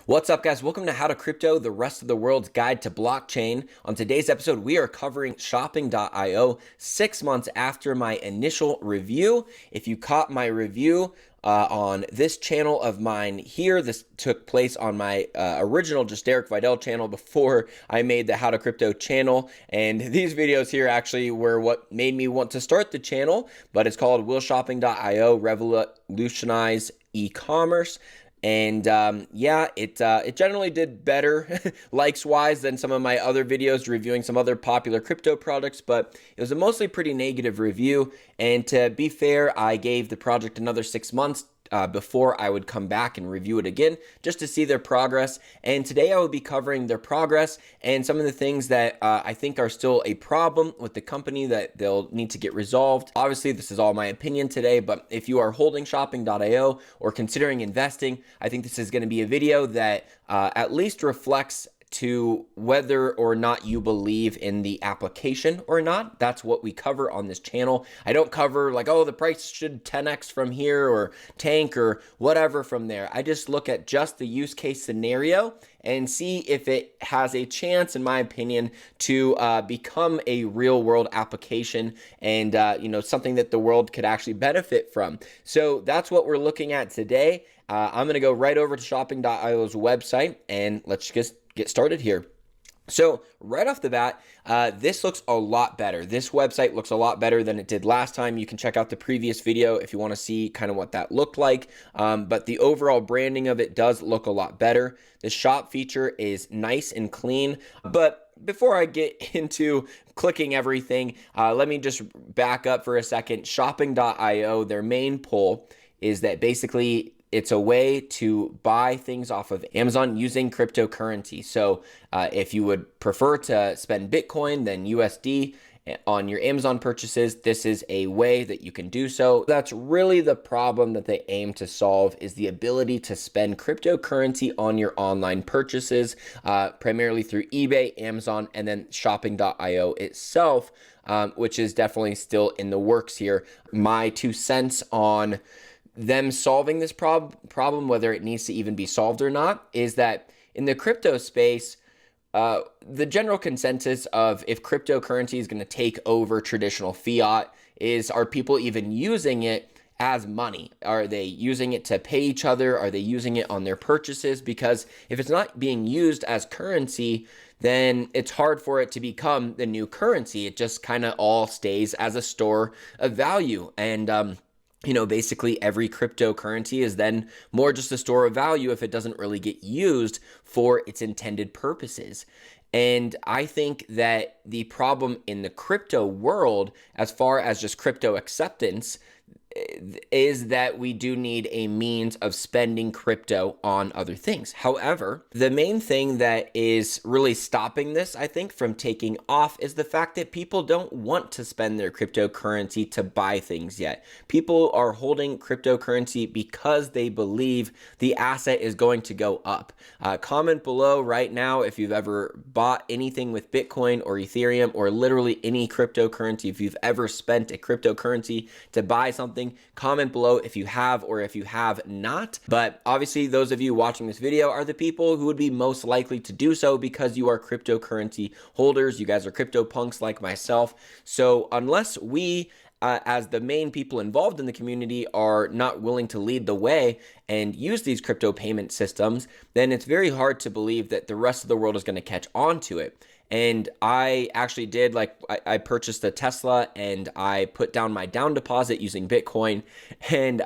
What's up, guys? Welcome to How to Crypto, the rest of the world's guide to blockchain. On today's episode, we are covering shopping.io 6 months after my initial review. If you caught my review on this channel of mine here, this took place on my original just Derek Vidal channel before I made the How to Crypto channel. And these videos here actually were what made me want to start the channel, but it's called Will Shopping.io Revolutionize E-commerce? And yeah, it generally did better likes-wise than some of my other videos reviewing some other popular crypto products, but it was a mostly pretty negative review. And to be fair, I gave the project another 6 months before I would come back and review it again just to see their progress. And today I will be covering their progress and some of the things that I think are still a problem with the company that they'll need to get resolved. Obviously, this is all my opinion today, but if you are holding shopping.io or considering investing, I think this is going to be a video that at least reflects to whether or not you believe in the application or not. That's what we cover on this channel. I don't cover like, oh, the price should 10x from here or tank or whatever from there. I just look at just the use case scenario and see if it has a chance, in my opinion, to become a real world application and something that the world could actually benefit from. So that's what we're looking at today. I'm going to go right over to shopping.io's website and let's just get started here. So right off the bat, this looks a lot better. This website looks a lot better than it did last time. You can check out the previous video if you want to see kind of what that looked like. But the overall branding of it does look a lot better. The shop feature is nice and clean. But before I get into clicking everything, let me just back up for a second. Shopping.io, their main pull is that basically it's a way to buy things off of Amazon using cryptocurrency. So if you would prefer to spend Bitcoin than USD on your Amazon purchases, this is a way that you can do so. That's really the problem that they aim to solve, is the ability to spend cryptocurrency on your online purchases, primarily through eBay, Amazon, and then shopping.io itself, which is definitely still in the works here. My 2 cents on them solving this problem, whether it needs to even be solved or not, is that in the crypto space, the general consensus of if cryptocurrency is going to take over traditional fiat is, are people even using it as money? Are they using it to pay each other? Are they using it on their purchases? Because if it's not being used as currency, then it's hard for it to become the new currency. It just kind of all stays as a store of value. And basically every cryptocurrency is then more just a store of value if it doesn't really get used for its intended purposes. And I think that the problem in the crypto world, as far as just crypto acceptance, is that we do need a means of spending crypto on other things. However, the main thing that is really stopping this, I think, from taking off is the fact that people don't want to spend their cryptocurrency to buy things yet. People are holding cryptocurrency because they believe the asset is going to go up. Comment below right now if you've ever bought anything with Bitcoin or Ethereum or literally any cryptocurrency. If you've ever spent a cryptocurrency to buy something, comment below if you have or if you have not. But obviously those of you watching this video are the people who would be most likely to do so because you are cryptocurrency holders. You guys are crypto punks like myself. So unless we as the main people involved in the community are not willing to lead the way and use these crypto payment systems, then it's very hard to believe that the rest of the world is going to catch on to it. And I actually did, I purchased a Tesla and I put down my down deposit using Bitcoin, and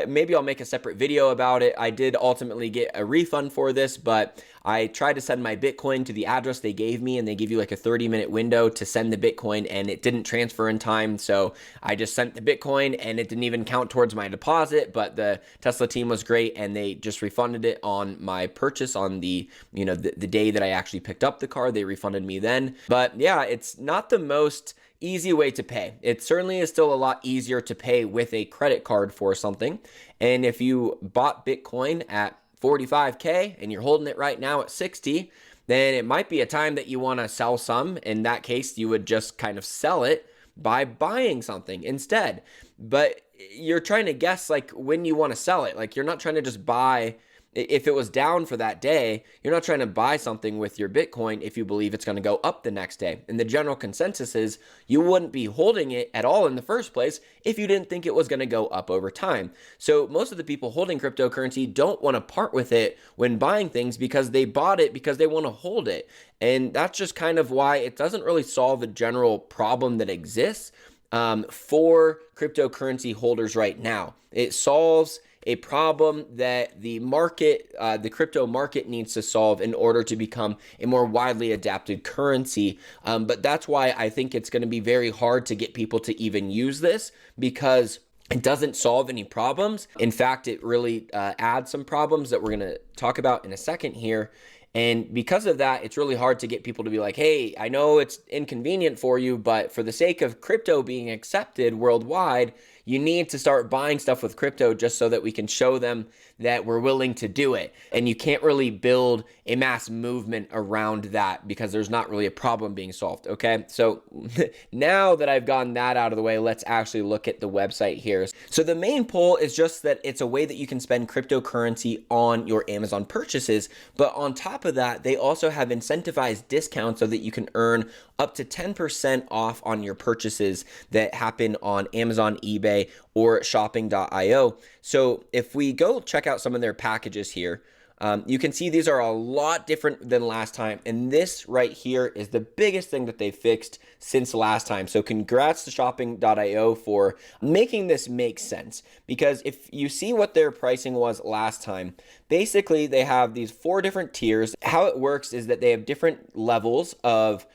maybe I'll make a separate video about it. I did ultimately get a refund for this, but I tried to send my Bitcoin to the address they gave me, and they give you like a 30-minute window to send the Bitcoin, and it didn't transfer in time. So I just sent the Bitcoin and it didn't even count towards my deposit, but the Tesla team was great and they just refunded it on my purchase on the day that I actually picked up the car. They refunded me then. But yeah, it's not the most easy way to pay. It certainly is still a lot easier to pay with a credit card for something. And if you bought Bitcoin at 45K and you're holding it right now at 60, then it might be a time that you want to sell some. In that case, you would just kind of sell it by buying something instead. But you're trying to guess like when you want to sell it. Like you're not trying to just buy If it was down for that day, you're not trying to buy something with your Bitcoin if you believe it's going to go up the next day. And the general consensus is you wouldn't be holding it at all in the first place if you didn't think it was going to go up over time. So most of the people holding cryptocurrency don't want to part with it when buying things because they bought it because they want to hold it. And that's just kind of why it doesn't really solve the general problem that exists for cryptocurrency holders right now. It solves a problem that the market, the crypto market needs to solve in order to become a more widely adapted currency. But that's why I think it's going to be very hard to get people to even use this, because it doesn't solve any problems. In fact, it really adds some problems that we're going to talk about in a second here. And because of that, it's really hard to get people to be like, hey, I know it's inconvenient for you, but for the sake of crypto being accepted worldwide, you need to start buying stuff with crypto just so that we can show them that we're willing to do it. And you can't really build a mass movement around that because there's not really a problem being solved, okay? So now that I've gotten that out of the way, let's actually look at the website here. So the main pull is just that it's a way that you can spend cryptocurrency on your Amazon purchases. But on top of that, they also have incentivized discounts so that you can earn up to 10% off on your purchases that happen on Amazon, eBay, or shopping.io. So if we go check out some of their packages here, you can see these are a lot different than last time. And this right here is the biggest thing that they fixed since last time. So congrats to shopping.io for making this make sense. Because if you see what their pricing was last time, basically they have these 4 different tiers. How it works is that they have different levels of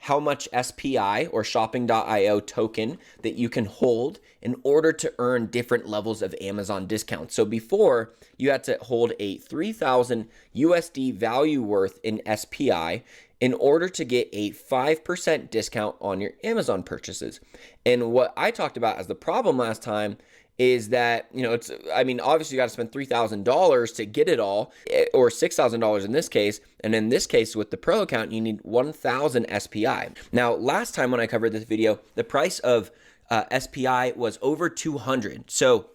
how much SPI or shopping.io token that you can hold in order to earn different levels of Amazon discounts. So before, you had to hold a 3,000 USD value worth in SPI in order to get a 5% discount on your Amazon purchases. And what I talked about as the problem last time is that, obviously you got to spend $3,000 to get it all, or $6,000 in this case. And in this case, with the pro account, you need 1,000 SPI. Now, last time when I covered this video, the price of SPI was over 200. So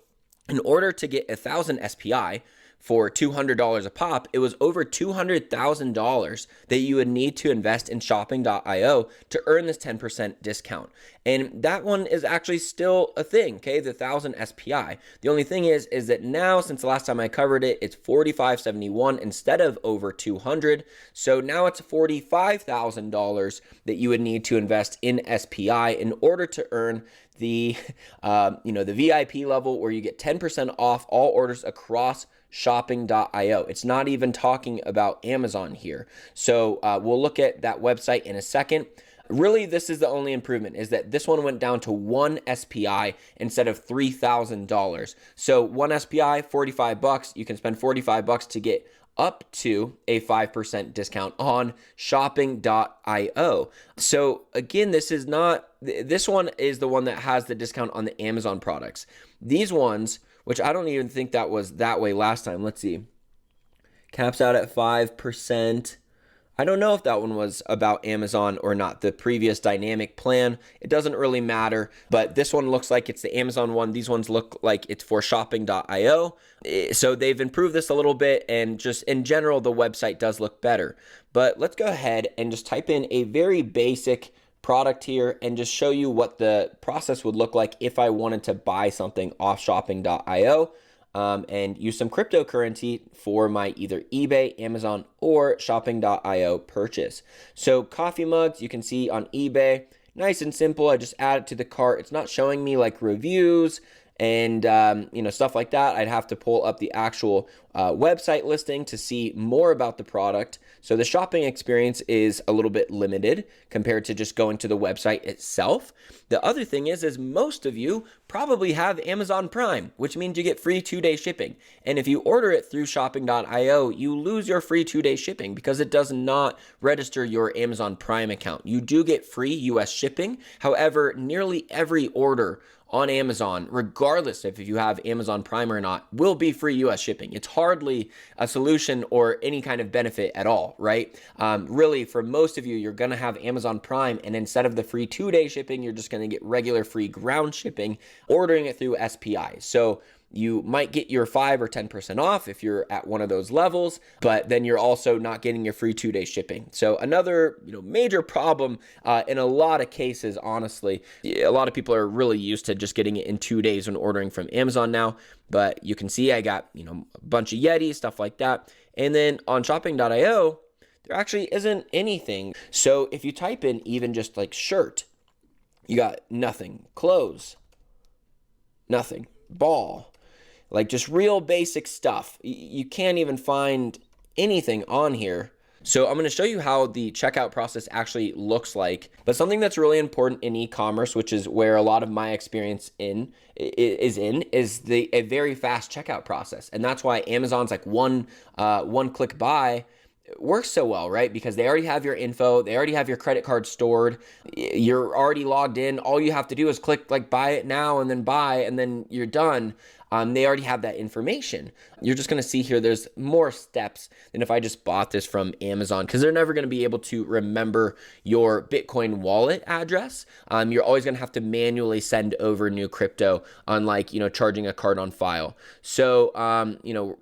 in order to get 1,000 SPI for $200 a pop, it was over $200,000 that you would need to invest in shopping.io to earn this 10% discount. And that one is actually still a thing, okay? The 1,000 SPI. The only thing is that now, since the last time I covered it, it's $45.71 instead of over $200. So now it's $45,000 that you would need to invest in SPI in order to earn the VIP level where you get 10% off all orders across shopping.io. It's not even talking about Amazon here. So we'll look at that website in a second. Really, this is the only improvement, is that this one went down to 1 SPI instead of $3,000. So 1 SPI, 45 bucks. You can spend 45 bucks to get up to a 5% discount on shopping.io. So again, this one is the one that has the discount on the Amazon products. These ones, which I don't even think that was that way last time. Let's see. Caps out at 5%. I don't know if that one was about Amazon or not, the previous dynamic plan. It doesn't really matter, but this one looks like it's the Amazon one. These ones look like it's for shopping.io. So they've improved this a little bit, and just in general, the website does look better. But let's go ahead and just type in a very basic product here and just show you what the process would look like if I wanted to buy something off shopping.io. And use some cryptocurrency for my either eBay, Amazon, or shopping.io purchase. So coffee mugs, you can see on eBay, nice and simple. I just add it to the cart. It's not showing me like reviews and stuff like that. I'd have to pull up the actual website listing to see more about the product. So the shopping experience is a little bit limited compared to just going to the website itself. The other thing is most of you probably have Amazon Prime, which means you get free 2-day shipping. And if you order it through shopping.io, you lose your free 2-day shipping because it does not register your Amazon Prime account. You do get free US shipping. However, nearly every order on Amazon, regardless if you have Amazon Prime or not, will be free US shipping. It's hardly a solution or any kind of benefit at all, right? Really, for most of you, you're gonna have Amazon Prime, and instead of the free 2-day shipping, you're just gonna get regular free ground shipping, ordering it through SPI. So you might get your 5 or 10% off if you're at one of those levels, but then you're also not getting your free 2-day shipping. So another major problem in a lot of cases, honestly. A lot of people are really used to just getting it in 2 days when ordering from Amazon now, but you can see I got a bunch of Yetis, stuff like that. And then on shopping.io, there actually isn't anything. So if you type in even just like shirt, you got nothing. Clothes, nothing. Ball, like just real basic stuff. You can't even find anything on here. So I'm going to show you how the checkout process actually looks like. But something that's really important in e-commerce, which is where a lot of my experience is a very fast checkout process. And that's why Amazon's like one click buy works so well, right? Because they already have your info, they already have your credit card stored, you're already logged in. All you have to do is click like buy it now and then buy, and then you're done. They already have that information. You're just gonna see here there's more steps than if I just bought this from Amazon, because they're never gonna be able to remember your Bitcoin wallet address. You're always gonna have to manually send over new crypto, unlike charging a card on file. So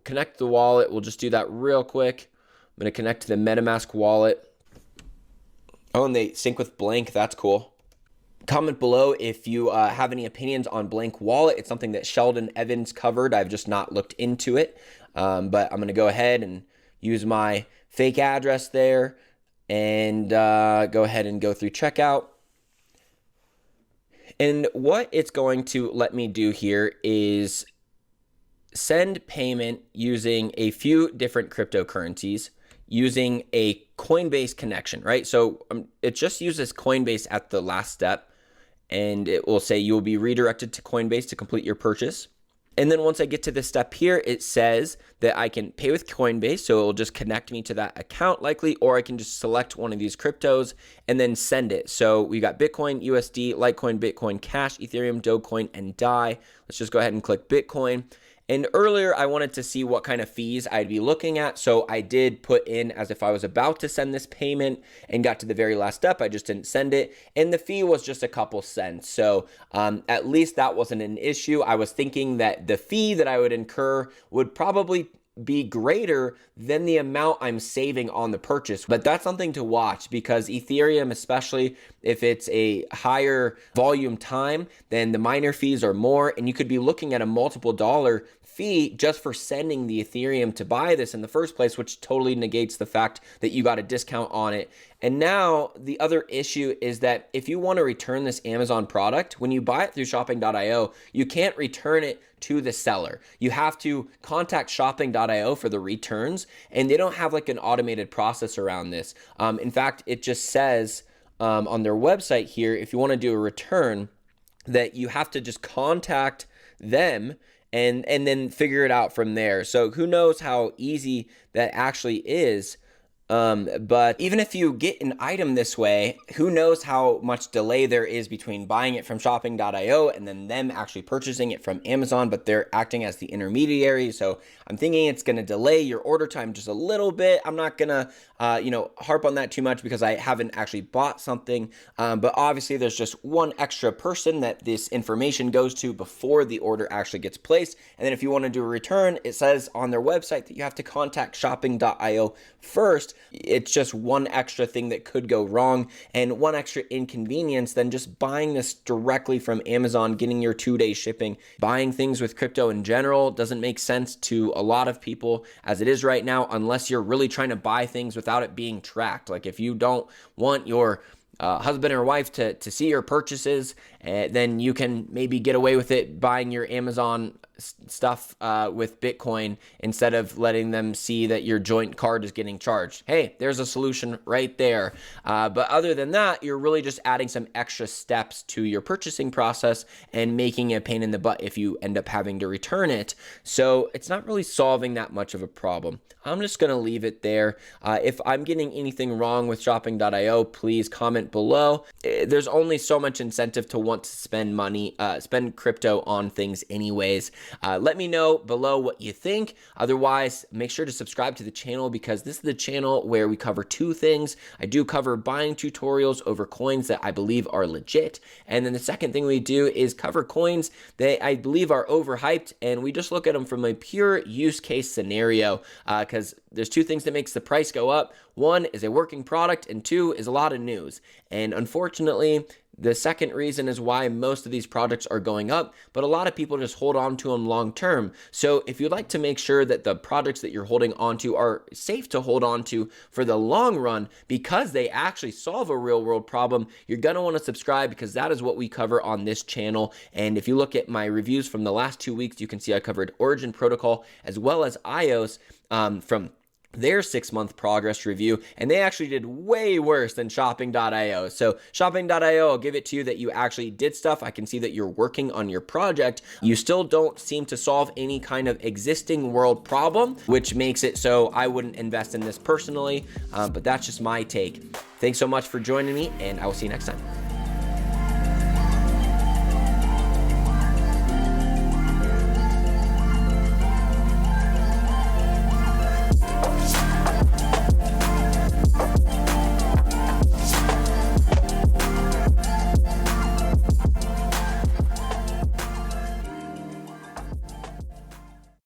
connect the wallet. We'll just do that real quick. I'm going to connect to the MetaMask wallet. Oh, and they sync with Blank. That's cool. Comment below if you have any opinions on Blank Wallet. It's something that Sheldon Evans covered. I've just not looked into it. But I'm going to go ahead and use my fake address there and go ahead and go through checkout. And what it's going to let me do here is send payment using a few different cryptocurrencies using a Coinbase connection, right? So it just uses Coinbase at the last step, and it will say you will be redirected to Coinbase to complete your purchase. And then once I get to this step here, it says that I can pay with Coinbase, so it will just connect me to that account likely, or I can just select one of these cryptos and then send it. So we got Bitcoin, USD, Litecoin, Bitcoin Cash, Ethereum, Dogecoin, and DAI. Let's just go ahead and click Bitcoin. And earlier I wanted to see what kind of fees I'd be looking at. So I did put in as if I was about to send this payment and got to the very last step. I just didn't send it. And the fee was just a couple cents. So at least that wasn't an issue. I was thinking that the fee that I would incur would probably be greater than the amount I'm saving on the purchase. But that's something to watch, because Ethereum, especially if it's a higher volume time, then the miner fees are more, and you could be looking at a multiple dollar fee just for sending the Ethereum to buy this in the first place, which totally negates the fact that you got a discount on it. And now the other issue is that if you want to return this Amazon product, when you buy it through shopping.io, you can't return it to the seller. You have to contact shopping.io for the returns, and they don't have like an automated process around this. In fact, it just says on their website here, if you want to do a return, that you have to just contact them and then figure it out from there. So who knows how easy that actually is. But even if you get an item this way, who knows how much delay there is between buying it from shopping.io and then them actually purchasing it from Amazon, but they're acting as the intermediary. So I'm thinking it's going to delay your order time just a little bit. I'm not going to, harp on that too much because I haven't actually bought something. But obviously there's just one extra person that this information goes to before the order actually gets placed. And then if you want to do a return, it says on their website that you have to contact shopping.io first. It's just one extra thing that could go wrong and one extra inconvenience than just buying this directly from Amazon, getting your 2-day shipping. Buying things with crypto in general doesn't make sense to a lot of people as it is right now, unless you're really trying to buy things without it being tracked. Like if you don't want your husband or wife to see your purchases, then you can maybe get away with it buying your Amazon stuff with Bitcoin instead of letting them see that your joint card is getting charged. Hey, there's a solution right there. But other than that, you're really just adding some extra steps to your purchasing process and making it a pain in the butt if you end up having to return it. So it's not really solving that much of a problem. I'm just going to leave it there. If I'm getting anything wrong with shopping.io, please comment below. There's only so much incentive to want to spend money, spend crypto on things anyways. Let me know below what you think. Otherwise, make sure to subscribe to the channel because this is the channel where we cover two things. I do cover buying tutorials over coins that I believe are legit. And then the second thing we do is cover coins that I believe are overhyped, and we just look at them from a pure use case scenario because there's two things that makes the price go up. One is a working product, and two is a lot of news. And unfortunately, the second reason is why most of these projects are going up, but a lot of people just hold on to them long term. So if you'd like to make sure that the projects that you're holding on to are safe to hold on to for the long run because they actually solve a real world problem, you're going to want to subscribe because that is what we cover on this channel. And if you look at my reviews from the last 2 weeks, you can see I covered Origin Protocol as well as iOS from their 6-month progress review, and they actually did way worse than shopping.io. So shopping.io, I'll give it to you that you actually did stuff. I can see that you're working on your project. You still don't seem to solve any kind of existing world problem, which makes it so I wouldn't invest in this personally, but that's just my take. Thanks so much for joining me, and I will see you next time.